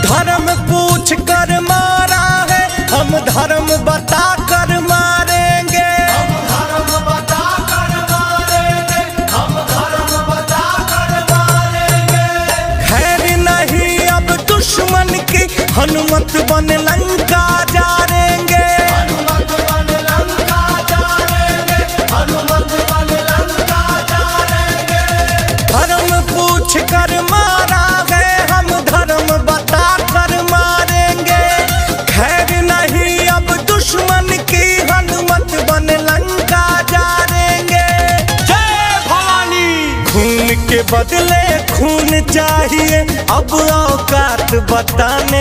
धर्म पूछ कर मारा है, हम धर्म बता कर मारेंगे। हम धर्म बता कर मारेंगे, हम धर्म बता कर मारेंगे। खैर नहीं अब दुश्मन की, हनुमत बन लंका जाएंगे। हनुमत बन लंका जाएंगे, हनुमत बन लंका जाएंगे। धर्म पूछ कर मारा है, हम धर्म बता कर मारेंगे। खैर नहीं अब दुश्मन की, हनुमत बन लंका जाएंगे। जय भवानी। खून के बदले खून चाहिए, अब औकात बताने